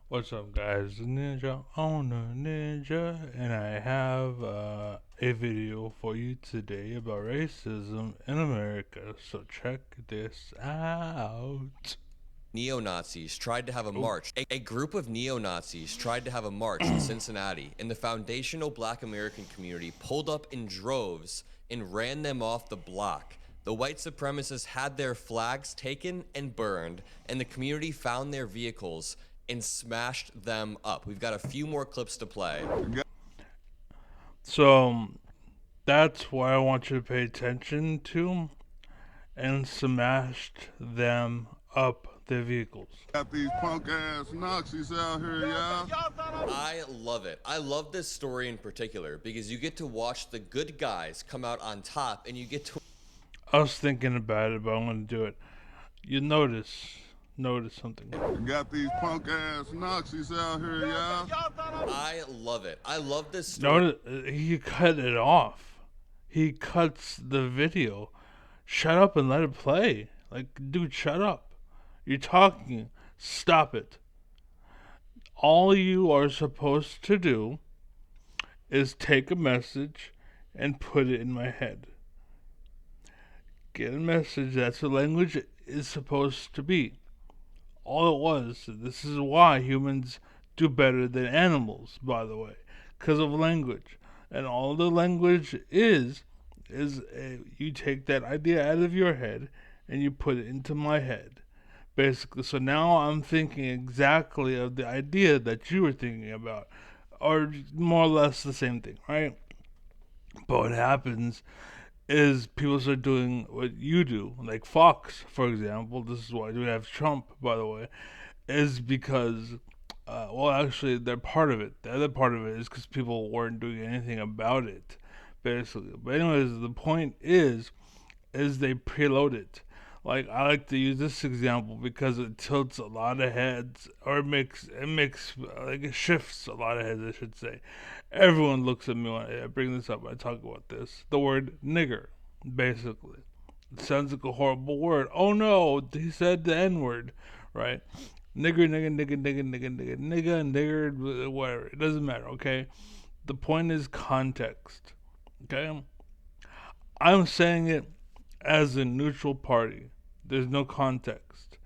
What's up, guys? Ninja on a Ninja, and I have a video for you today about racism in America. So check this out. Neo-Nazis tried to have a Oh, march. A group of neo-Nazis tried to have a march in Cincinnati, and the foundational black American community pulled up in droves and ran them off the block. The white supremacists had their flags taken and burned, and the community found their vehicles and smashed them up. We've got a few more clips to play. so that's what I want you to pay attention to, and smashed them up the vehicles. Got these punk ass Nazis out here, y'all. I love it. I love this story in particular because you get to watch the good guys come out on top, and you get to I was thinking about it, but I'm gonna do it. You notice something. Got these punk ass Nazis out here, y'all. I love it. I love this story. Notice he cut it off. He cuts the video. Shut up and let it play. Like, dude, shut up. You're talking. Stop it. All you are supposed to do is take a message and put it in my head. Get a message. That's what language is supposed to be. All it was. This is why humans do better than animals, by the way, because of language. And all the language is you take that idea out of your head and you put it into my head, basically. So now I'm thinking exactly of the idea that you were thinking about, or more or less the same thing, right? But what happens is people start doing what you do, like Fox, for example. This is why we have Trump, by the way, is because, well, actually, they're part of it. The other part of it is because people weren't doing anything about it, basically. But anyways, the point is they preload it. Like, I like to use this example because it tilts a lot of heads, or it makes like it shifts a lot of heads, I should say. Everyone looks at me when I bring this up. I talk about this. The word nigger, basically. It sounds like a horrible word. Oh no, he said the N word, right? Nigger, nigger, nigger, nigger, nigger, nigger, nigger, nigger, whatever. It doesn't matter, okay? The point is context, okay? I'm saying it as a neutral party. There's no context.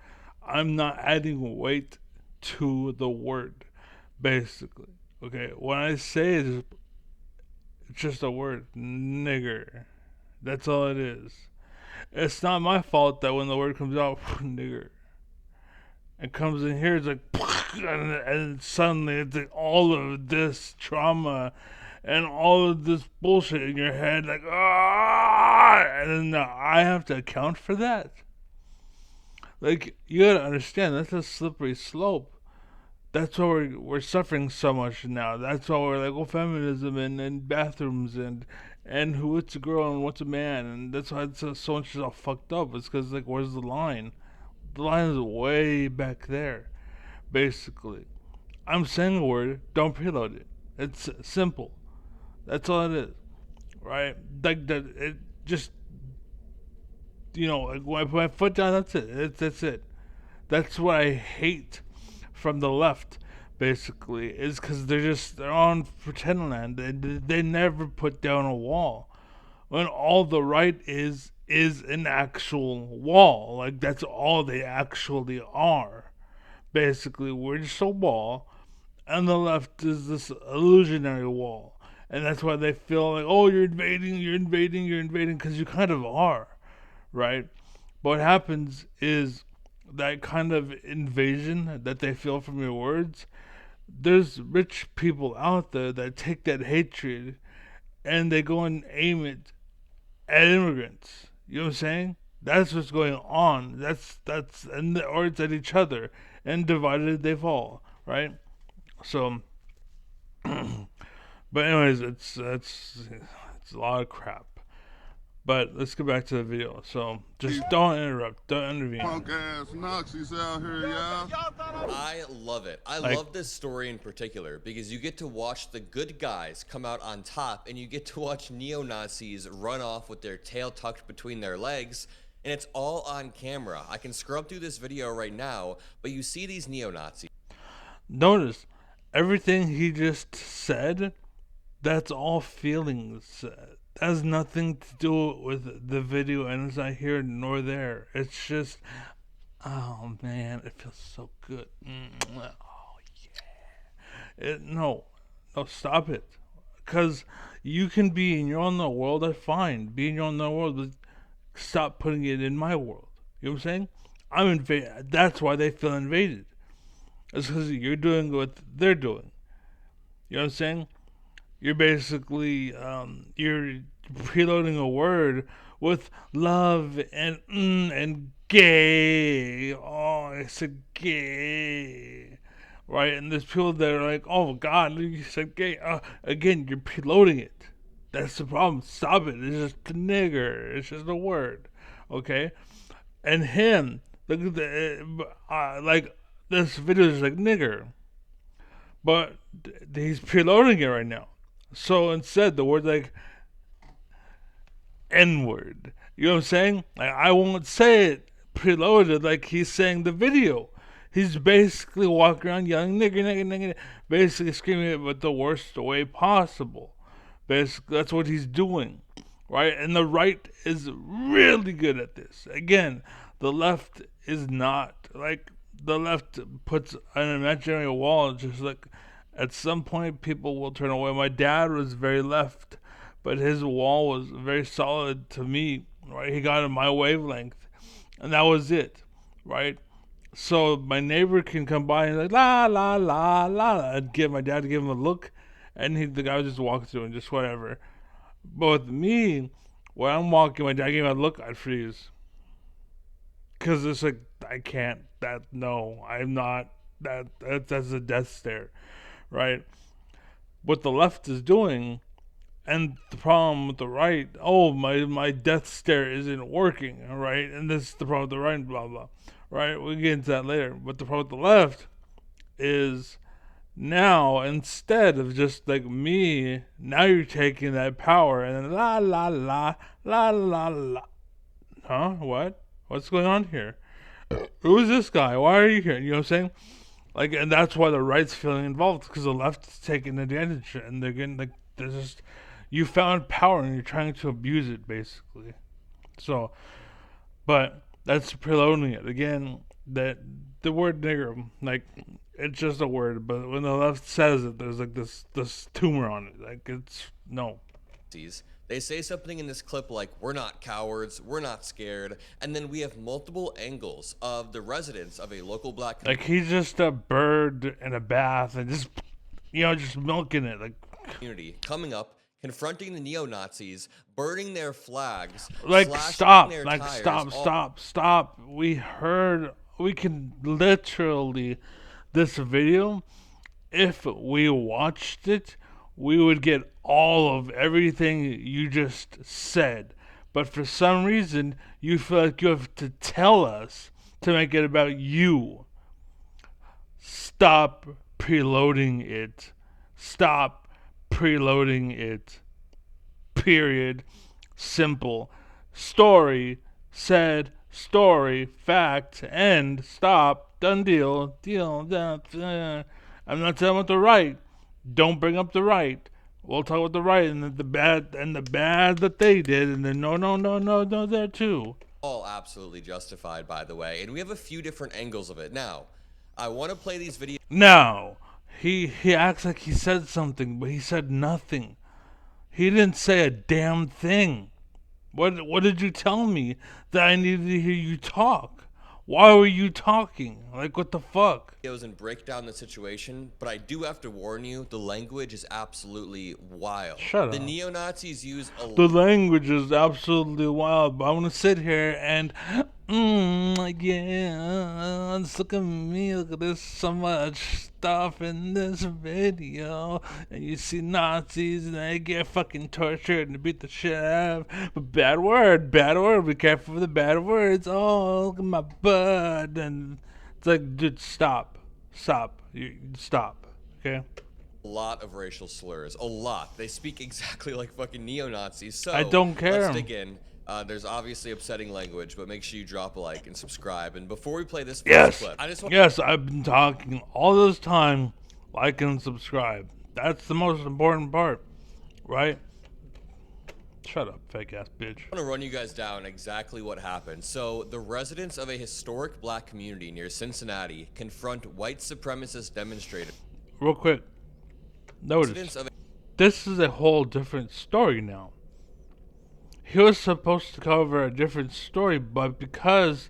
I'm not adding weight to the word, basically. Okay, when I say it, it's just a word, nigger. That's all it is. It's not my fault that when the word comes out, nigger, it comes in here, it's like, and suddenly it's like all of this trauma and all of this bullshit in your head, like, ah, and then I have to account for that. Like, you gotta understand, that's a slippery slope. That's why we're suffering so much now. That's why we're like, oh, feminism and bathrooms and who what's a girl and what's a man, and that's why it's so much is all fucked up. It's because, like, where's the line? The line is way back there, basically. I'm saying a word, don't preload it. It's simple. That's all it is, right? Like that. It just, like when I put my foot down, that's it. That's it. That's what I hate from the left, basically, is because they're on pretend land. They never put down a wall when all the right is an actual wall. Like, that's all they actually are. Basically, we're just a wall, and the left is this illusionary wall. And that's why they feel like, oh, you're invading, because you kind of are, right? But what happens is that kind of invasion that they feel from your words, there's rich people out there that take that hatred and they go and aim it at immigrants. You know what I'm saying? That's what's going on. Or it's at each other, and divided they fall, right? So, but anyways, it's a lot of crap. But let's get back to the video. So just don't interrupt, don't intervene. Punk ass Nazis out here, y'all. I love it. I love this story in particular because you get to watch the good guys come out on top, and you get to watch neo-Nazis run off with their tail tucked between their legs, and it's all on camera. I can scrub through this video right now, but you see these neo-Nazis. Notice everything he just said, that's all feelings. That has nothing to do with the video, and it's not here nor there. It's just, oh man, it feels so good. Oh yeah. No, stop it. Because you can be in your own little world, that's fine. Be in your own little world, but stop putting it in my world. You know what I'm saying? I'm invaded. That's why they feel invaded. It's because you're doing what they're doing. You know what I'm saying? You're basically you're preloading a word with love and gay. Oh, it's a gay, right? And there's people that are like, oh God, you said gay. Again, you're preloading it. That's the problem. Stop it. It's just a nigger. It's just a word, okay? And him, look at the like this video is like nigger, but he's preloading it right now. So instead, the word like N word. You know what I'm saying? Like, I won't say it preloaded like he's saying the video. He's basically walking around yelling nigger, nigger, nigger, basically screaming it but the worst way possible. Basically, that's what he's doing, right? And the right is really good at this. Again, the left is not. Like, the left puts an imaginary wall, just like at some point people will turn away. My dad was very left, but his wall was very solid to me, right? He got in my wavelength, and that was it, right? So my neighbor can come by and like la la la la, and give my dad to give him a look, and the guy would just walk through and just whatever. But with me, when I'm walking, my dad gave me a look, I'd freeze, cause it's like I can't. That no, I'm not. That's a death stare, right? What the left is doing, and the problem with the right, oh my death stare isn't working, all right, and this is the problem with the right, blah blah, right? We'll get into that later. But the problem with the left is now instead of just like me, now you're taking that power and then la la la la la la. Huh? What? What's going on here? Who is this guy? Why are you here? You know what I'm saying? Like, and that's why the right's feeling involved because the left's taking advantage and they're getting like there's just you found power and you're trying to abuse it basically. So, but that's preloading it again. That the word nigger, like it's just a word, but when the left says it, there's like this tumor on it. Like it's no. They say something in this clip like, we're not cowards, we're not scared, and then we have multiple angles of the residents of a local black community. Like he's just a bird in a bath and just, just milking it. Like coming up, confronting the neo-Nazis, burning their flags, like stop, their like tires, stop. We can literally, this video, if we watched it, we would get all of everything you just said. But for some reason, you feel like you have to tell us to make it about you. Stop preloading it. Stop preloading it. Period. Simple. Story. Said. Story. Fact. End. Stop. Done deal. Deal. I'm not talking about the right. Don't bring up the right. We'll talk about the right and the bad that they did, and then no, there too. All absolutely justified, by the way, and we have a few different angles of it. Now, I want to play these videos. Now, he acts like he said something, but he said nothing. He didn't say a damn thing. What did you tell me that I needed to hear you talk? Why were you talking? Like, what the fuck? And break down the situation, but I do have to warn you, the language is absolutely wild. Shut up. The neo-Nazis use the language is absolutely wild, but I'm gonna sit here and yeah, look at me, look at this, so much stuff in this video, and you see Nazis and they get fucking tortured and beat the shit out of, but bad word, be careful with the bad words. Oh, look at my butt, and it's like, dude, stop, okay? a lot of racial slurs, a lot. They speak exactly like fucking neo-Nazis. So I don't care. Let's dig in. There's obviously upsetting language, but make sure you drop a like and subscribe. And before we play this first Yes, clip, I just want yes, I've been talking all this time. Like and subscribe. That's the most important part, right? Shut up, fake ass bitch. to run you guys down exactly what happened. So, the residents of a historic black community near Cincinnati confront white supremacist demonstrators. Real quick, notice this is a whole different story now. He was supposed to cover a different story, but because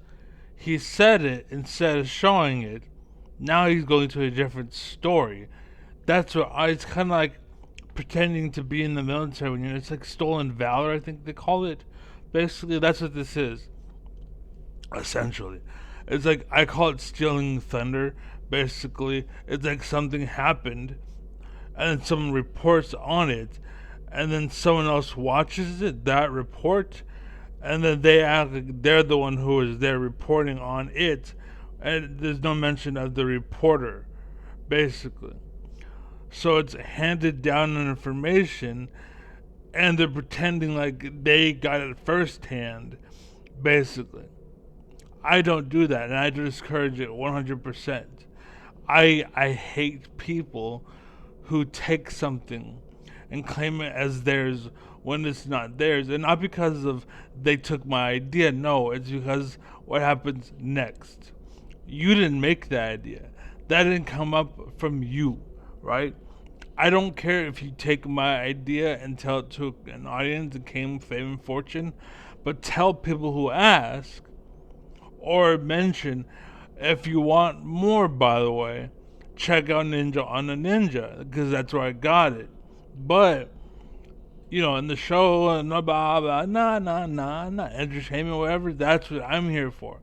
he said it instead of showing it, now he's going to a different story. That's what it's kind of like pretending to be in the military when it's like stolen valor, I think they call it. Basically, that's what this is. Essentially, it's like I call it stealing thunder. Basically, it's like something happened, and then someone reports on it, and then someone else watches it, that report, and then they act like they're the one who is there reporting on it, and there's no mention of the reporter, basically. So it's handed down information, and they're pretending like they got it firsthand, basically. I don't do that, and I discourage it 100%. I hate people who take something and claim it as theirs when it's not theirs, and not because of they took my idea. No, it's because what happens next. You didn't make that idea. That didn't come up from you, right? I don't care if you take my idea and tell it to an audience and came fame and fortune, but tell people who ask or mention, if you want more, by the way, check out Ninja on a Ninja, because that's where I got it. But, in the show, and blah, blah, nah, entertainment, whatever, that's what I'm here for.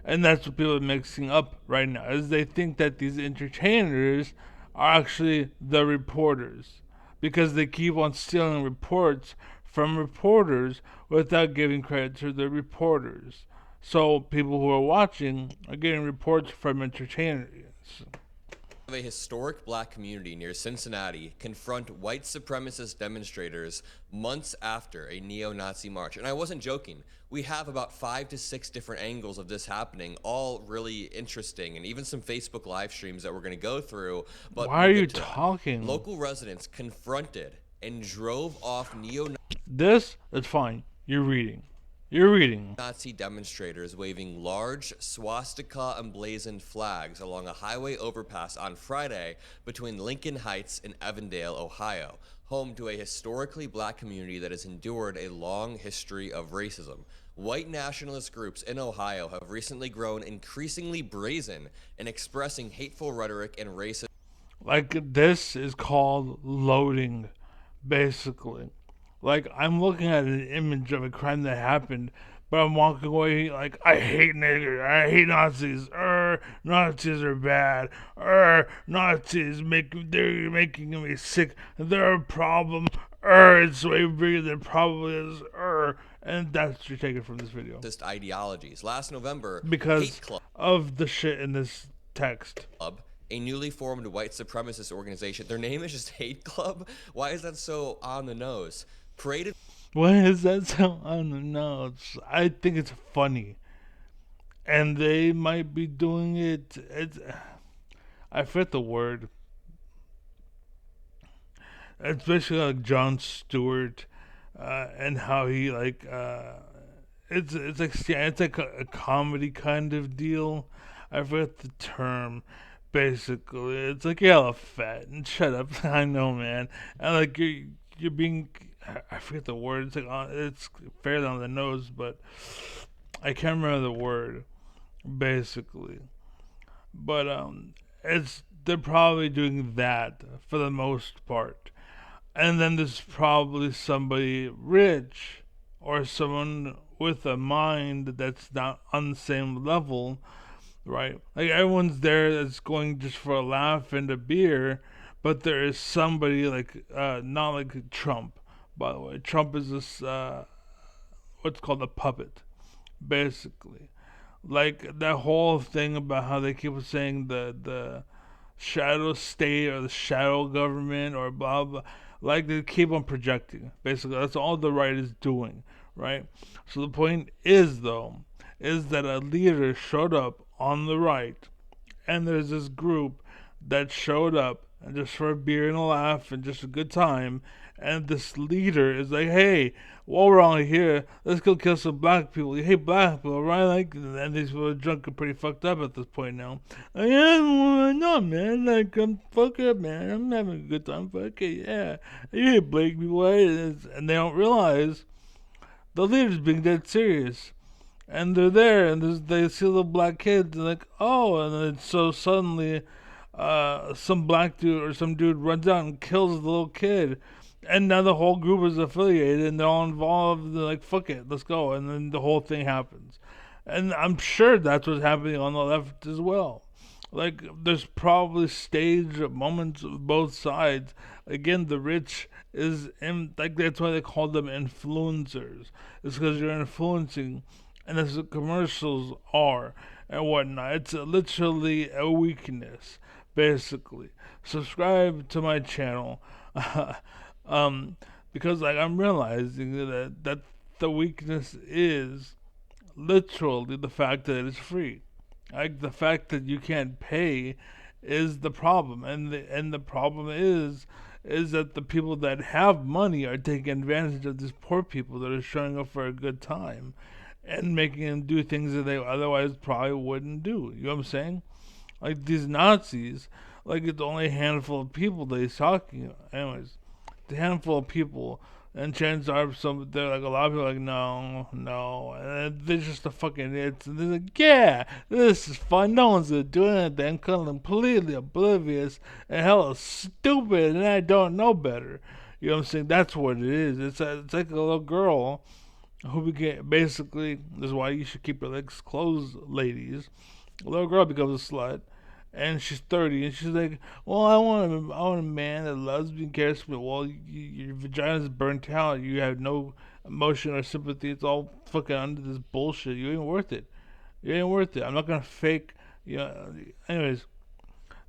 And that's what people are mixing up right now, is they think that these entertainers are actually the reporters, because they keep on stealing reports from reporters without giving credit to the reporters. So people who are watching are getting reports from entertainers. Of a historic black community near Cincinnati confront white supremacist demonstrators months after a neo-Nazi march. And I wasn't joking. We have about 5 to 6 different angles of this happening, all really interesting, and even some Facebook live streams that we're going to go through. But why are you talking? Local residents confronted and drove off neo-Nazi. This is fine. You're reading. Nazi demonstrators waving large swastika emblazoned flags along a highway overpass on Friday between Lincoln Heights and Evandale, Ohio, home to a historically black community that has endured a long history of racism. White nationalist groups in Ohio have recently grown increasingly brazen in expressing hateful rhetoric and racist. Like, this is called loading, basically. Like, I'm looking at an image of a crime that happened, but I'm walking away like, I hate niggers, I hate Nazis, Nazis are bad, Nazis they're making me sick, they're a problem, it's way bigger than probably is, and that's what you're taking from this video. Ideologies. Last November, because of the shit in this text. A newly formed white supremacist organization. Their name is just Hate Club? Why is that so on the nose? Paraded. Why is that so on the nose? I think it's funny. And they might be doing it. I forget the word. It's basically like Jon Stewart, and how he it's like a comedy kind of deal. I forget the term. Basically, it's like yellow fat and shut up. I know, man. And like you're being. I forget the word. It's fairly on the nose, but I can't remember the word. Basically, but they're probably doing that for the most part, and then there's probably somebody rich or someone with a mind that's not on the same level, right? Like, everyone's there that's going just for a laugh and a beer, but there is somebody not like Trump. By the way, Trump is this what's called a puppet, basically. Like, that whole thing about how they keep saying the shadow state or the shadow government or blah blah. Like, they keep on projecting. Basically, that's all the right is doing right? So the point is, though, is that a leader showed up on the right, and there's this group that showed up and just for a beer and a laugh and just a good time. And this leader is like, hey, while we're all here, let's go kill some black people. You hate black people, right? Like, and these people are drunk and pretty fucked up at this point now. Yeah, no, man. Like, I'm fucked up, man. I'm having a good time. Fuck it, yeah. You hate black people, right? And they don't realize the leader's being dead serious. And they're there, and they see the black kids, and like, oh, and then so suddenly, some black dude or some dude runs out and kills the little kid, and now the whole group is affiliated, and they're all involved. They're like, fuck it, let's go, and then the whole thing happens, and I'm sure that's what's happening on the left as well. Like, there's probably staged moments of both sides. Again, the rich like, that's why they call them influencers. It's because you're influencing, and as the commercials are and whatnot. It's literally a weakness, basically. Subscribe to my channel, because like I'm realizing that the weakness is literally the fact that it's free. Like, the fact that you can't pay is the problem, and the problem is that the people that have money are taking advantage of these poor people that are showing up for a good time and making them do things that they otherwise probably wouldn't do. You know what I'm saying? Like, these Nazis, like, it's only a handful of people that he's talking about. Anyways, the handful of people, and chances are they're like, a lot of people are like, no, and they're just the fucking idiots, and they're like, yeah, this is fun, no one's gonna do anything, I'm completely oblivious and hella stupid, and I don't know better. You know what I'm saying? That's what it is. It's like a little girl who became, basically, this is why you should keep your legs closed, ladies. A little girl becomes a slut, and she's 30, and she's like, well, I want a man that loves me and cares for me. Well, your vagina's burnt out. You have no emotion or sympathy. It's all fucking under this bullshit. You ain't worth it. You ain't worth it. I'm not gonna fake, you know. Anyways,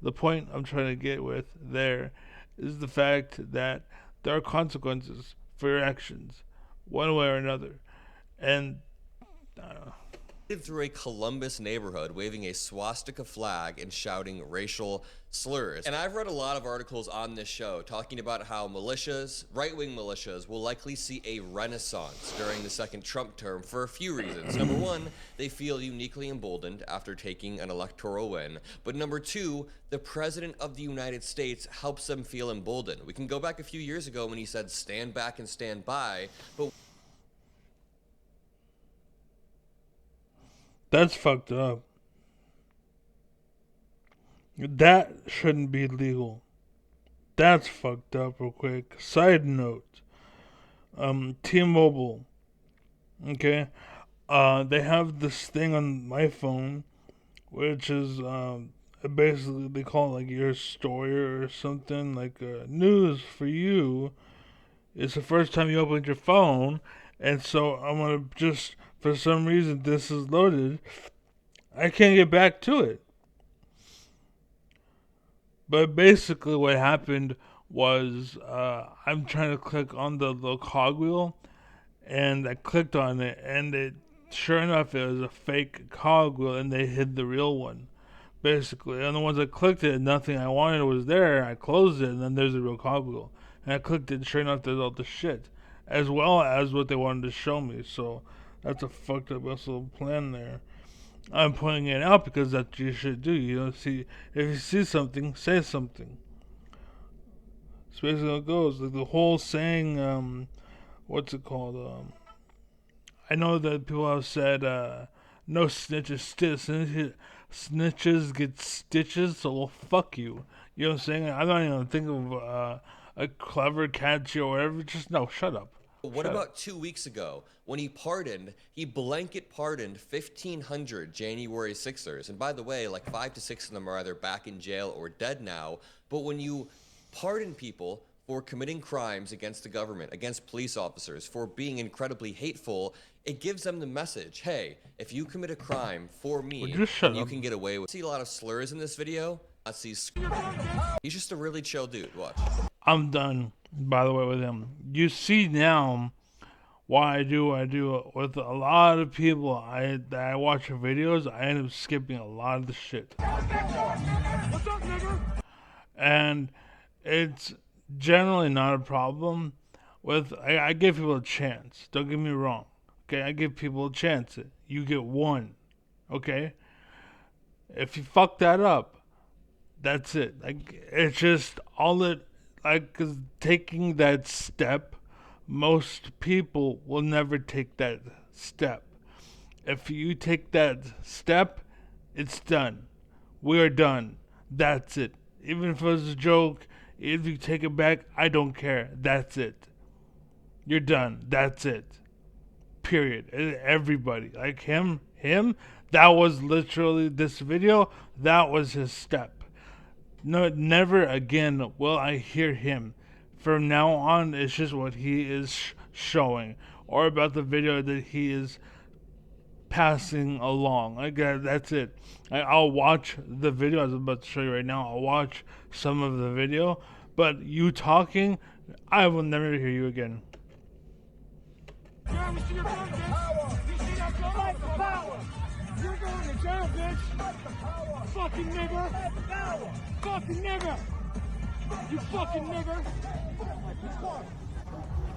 the point I'm trying to get with there is the fact that there are consequences for your actions, one way or another. And through a Columbus neighborhood waving a swastika flag and shouting racial slurs. And I've read a lot of articles on this show talking about how militias, right-wing militias, will likely see a renaissance during the second Trump term for a few reasons. Number one, they feel uniquely emboldened after taking an electoral win. But number two, the President of the United States helps them feel emboldened. We can go back a few years ago when he said, stand back and stand by, but that's fucked up. That shouldn't be legal. That's fucked up, real quick. Side note. T-Mobile. Okay? They have this thing on my phone, which is, basically, they call it like your story or something, like, news for you. It's the first time you opened your phone, and so I'm gonna just, for some reason, this is loaded. I can't get back to it. But basically, what happened was, I'm trying to click on the little cogwheel, and I clicked on it, and sure enough, it was a fake cogwheel, and they hid the real one, basically. And the ones I clicked it, nothing I wanted was there. I closed it, and then there's a real cogwheel. And I clicked it, and sure enough, there's all the shit, as well as what they wanted to show me. So that's a fucked up little plan there. I'm pointing it out because that's what you should do. You know, see, if you see something, say something. That's basically how it goes. Like the whole saying, what's it called? I know that people have said, no snitches, snitches get stitches, so well, fuck you. You know what I'm saying? I'm not even thinking of a clever, catchy or whatever. Just, no, shut up. What about 2 weeks ago when he blanket pardoned 1,500 January 6ers? And by the way, like 5 to 6 of them are either back in jail or dead now. But when you pardon people for committing crimes against the government, against police officers, for being incredibly hateful, it gives them the message, hey, if you commit a crime for me, you can get away with it. See a lot of slurs in this video. He's just a really chill dude. Watch. I'm done, by the way, with him. You see now why I do what I do. With a lot of people that I watch their videos, I end up skipping a lot of the shit. What's up, nigga? And it's generally not a problem. I give people a chance. Don't get me wrong. Okay, I give people a chance. You get one. Okay? If you fuck that up, that's it. Like, it's just all it, like, 'cause taking that step, most people will never take that step. If you take that step, it's done. We're done. That's it. Even if it was a joke, if you take it back, I don't care. That's it. You're done. That's it. Period. Everybody. Like him, that was literally this video. That was his step. No, never again will I hear him. From now on, it's just what he is showing, or about the video that he is passing along. Like that's it. I'll watch the video as I'm about to show you right now. I'll watch some of the video, but you talking, I will never hear you again. Yeah, we see your gun, bitch. You see that gun? Fight the power. You're going to jail, bitch. Fucking nigger. Fucking nigger. You fucking nigger.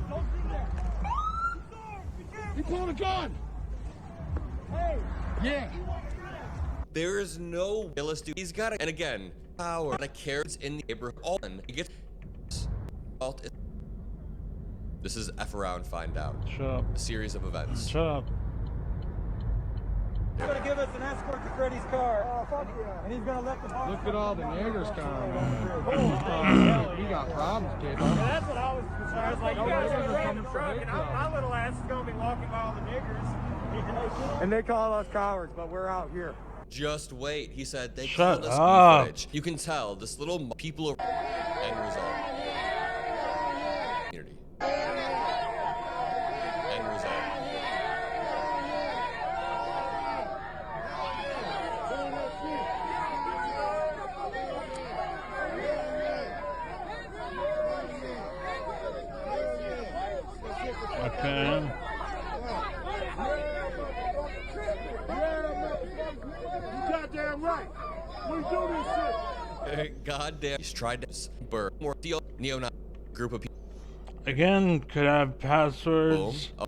Don't do that. You pulling a gun. Hey. Yeah. There is no realistic. He's got and again, power and a carrots in the neighborhood. All he gets. This is F around, find out. Shut up. A series of events. Shut up. He's gonna give us an escort to Freddie's car, and he's gonna let the boss. Look at all the niggers coming, man. We got problems, kid. That's what I was concerned. I was like, you guys are random truck, and my little ass is gonna be walking by all the niggers. And they call us cowards, but we're out here. Just wait. He said they Shut called us up. footage. You can tell this little people are end result. Community. End result. Okay. You goddamn right. We do this shit. Goddamn. He's tried to burn more neo-Nazi group of people. Again, could I have passwords? Oh.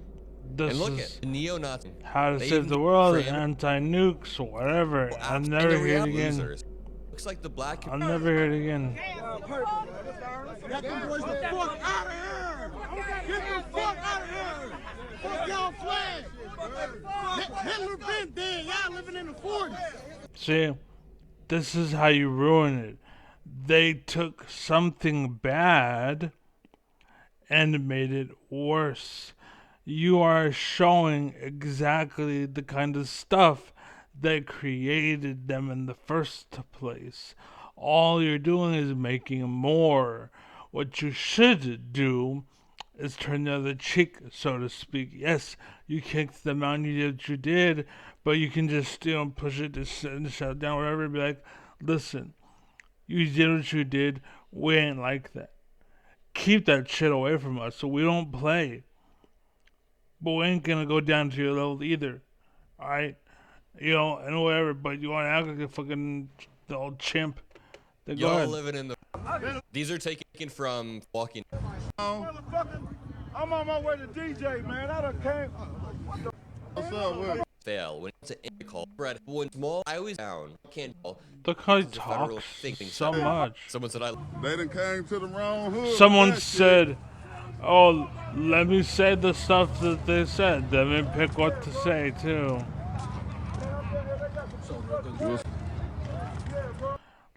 This And look is at neo-Nazi. how to They save even the world, crammed- anti-nukes, whatever. I'll And never the hear it real again. losers. Looks like the black. I'll never hear it again. Get them boys the fuck out of here. Get the fuck out of here. Fuck y'all flag. Hitler been dead. Y'all living in the 40s. See, this is how you ruin it. They took something bad and made it worse. You are showing exactly the kind of stuff that created them in the first place. All you're doing is making more. What you should do is turn the other cheek, so to speak. Yes, you kicked them out and you did what you did, but you can just, push it to shut it down, whatever, and be like, listen, you did what you did, we ain't like that. Keep that shit away from us so we don't play. But we ain't gonna go down to your level either. Alright? And whatever, but you wanna act like a fucking the old chimp. Then go Y'all ahead. living in the. These are taken from walking. Motherfucker, I'm on my way to DJ, man. I done came. What's up with it? Fail when it's an call. Red when small. I was down. Can't call. Look how he This is a federal talks thinking so center. much. Someone said I. They done came to the wrong hood. Someone with that said, oh, let me say the stuff that they said. Let me pick what to say, too.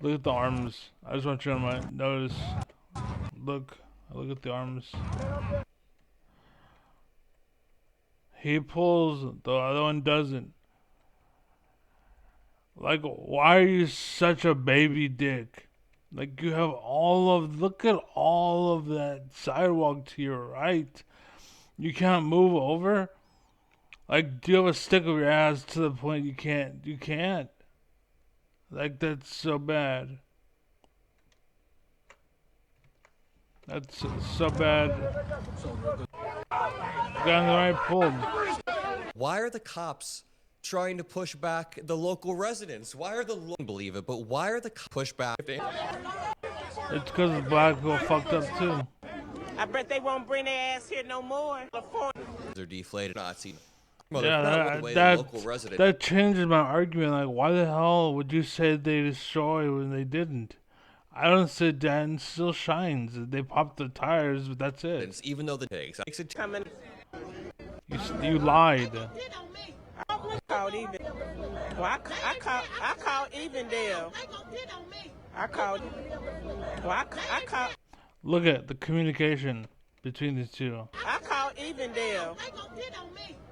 Look at the arms. I just want you on my notice. Look at the arms. He pulls, the other one doesn't. Like, why are you such a baby dick? Like, you have look at all of that sidewalk to your right. You can't move over? Like, do you have a stick of your ass to the point you can't? Like, that's so bad. That's so bad. got in the right pulled. Why are the cops trying to push back the local residents? Why are believe it, but why are the cops push back? It's because black people fucked up too. I bet they won't bring their ass here no more. They're deflated Nazi. Yeah, that changes my argument. Like, why the hell would you say they destroy when they didn't? I don't say Dan still shines. They popped the tires, but that's it. Even though the pigs makes it coming. You lied. I called even. Well, I called Evendale. I called. Well, I called. Look at the communication between the two. I called Evendale.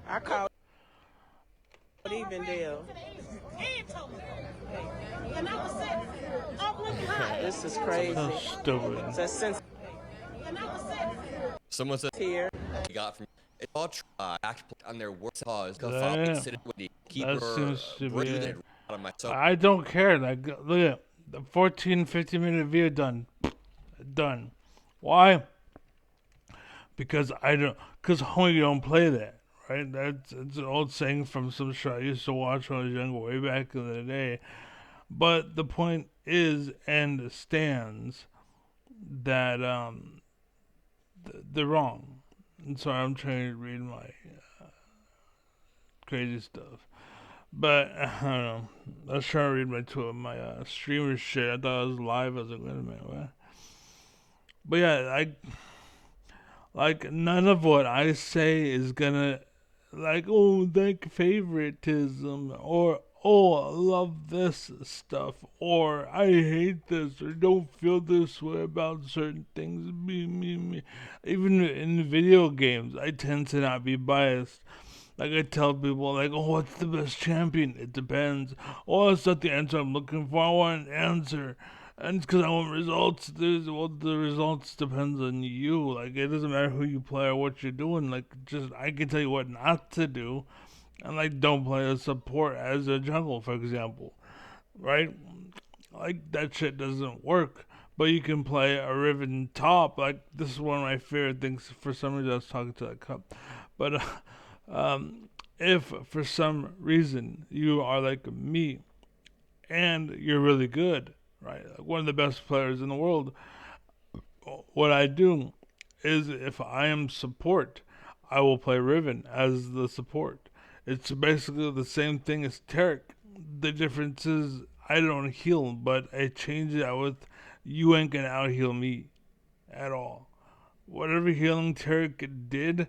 I called Evendale. This is crazy. So stupid. Someone said here. He got from it's all act on their worst cause. That seems to be it. I don't care. Like, look at the 14-15 minute video done. Why? Because homie don't play that, right? It's an old saying from some show I used to watch when I was younger, way back in the day. But the point is and stands that they're wrong. And so I'm trying to read my crazy stuff. But I don't know. I was trying to read my streamer shit. I thought I was live. I was like, wait a minute, what? But yeah, like none of what I say is gonna like, oh, like favoritism or oh, I love this stuff or I hate this or don't feel this way about certain things. Me. Even in video games, I tend to not be biased. Like I tell people, like, oh, what's the best champion? It depends. Oh, that's not the answer I'm looking for. I want an answer. And it's because I want results. The results depends on you. Like, it doesn't matter who you play or what you're doing. Like, just, I can tell you what not to do. And, like, don't play a support as a jungle, for example. Right? Like, that shit doesn't work. But you can play a Riven top. Like, this is one of my favorite things. For some reason, I was talking to that cup. But, if for some reason you are like me and you're really good, right, like one of the best players in the world, what I do is if I am support, I will play Riven as the support. It's basically the same thing as Tarek. The difference is I don't heal, but I change it out with you ain't gonna out heal me at all. Whatever healing Tarek did,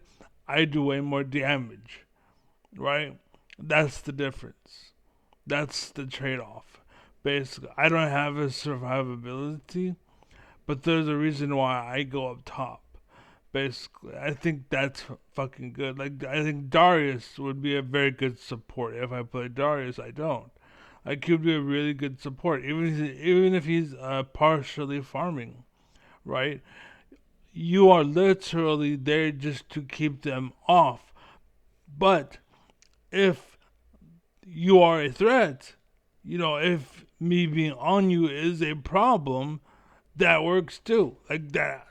I do way more damage, right? That's the difference. That's the trade-off. Basically, I don't have a survivability, but there's a reason why I go up top. Basically, I think that's fucking good. Like, I think Darius would be a very good support. If I play Darius, I don't. Like, he would be a really good support, even if he's partially farming, right? You are literally there just to keep them off. But if you are a threat, if me being on you is a problem, that works too. Like that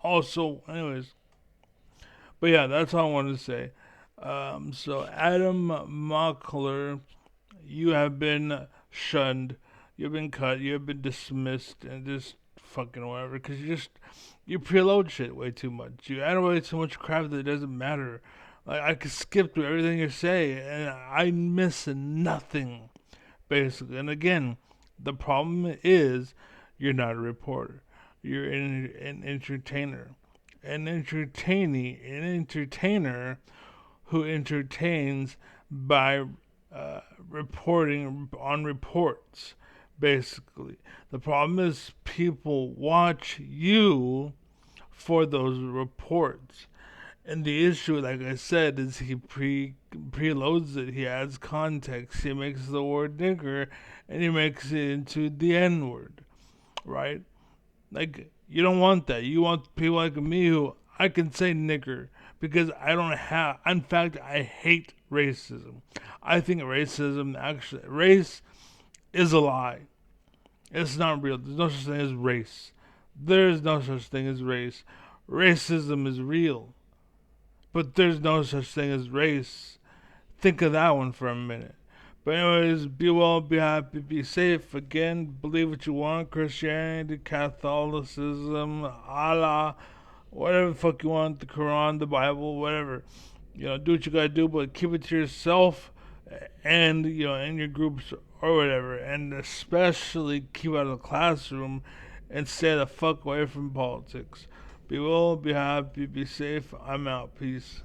also, anyways. But yeah, that's all I wanted to say. So Adam Mockler, you have been shunned, you've been cut, you've been dismissed, and just fucking whatever, because you preload shit way too much. You add way too much crap that doesn't matter. Like, I could skip through everything you say, and I miss nothing, basically. And again, the problem is you're not a reporter. You're an entertainer. An entertainer who entertains by reporting on reports, basically. The problem is people watch you for those reports. And the issue, like I said, is he preloads it. He adds context. He makes the word nigger, and he makes it into the N-word, right? Like, you don't want that. You want people like me who I can say nigger because I don't have... In fact, I hate racism. I think racism, actually... Race is a lie. It's not real. There's no such thing as race. There is no such thing as race. Racism is real. But there's no such thing as race. Think of that one for a minute. But anyways, be well, be happy, be safe. Again, believe what you want. Christianity, Catholicism, Allah, whatever the fuck you want, the Quran, the Bible, whatever. Do what you gotta do, but keep it to yourself and, in your groups or whatever. And especially keep out of the classroom and stay the fuck away from politics. Be well, be happy, be safe. I'm out. Peace.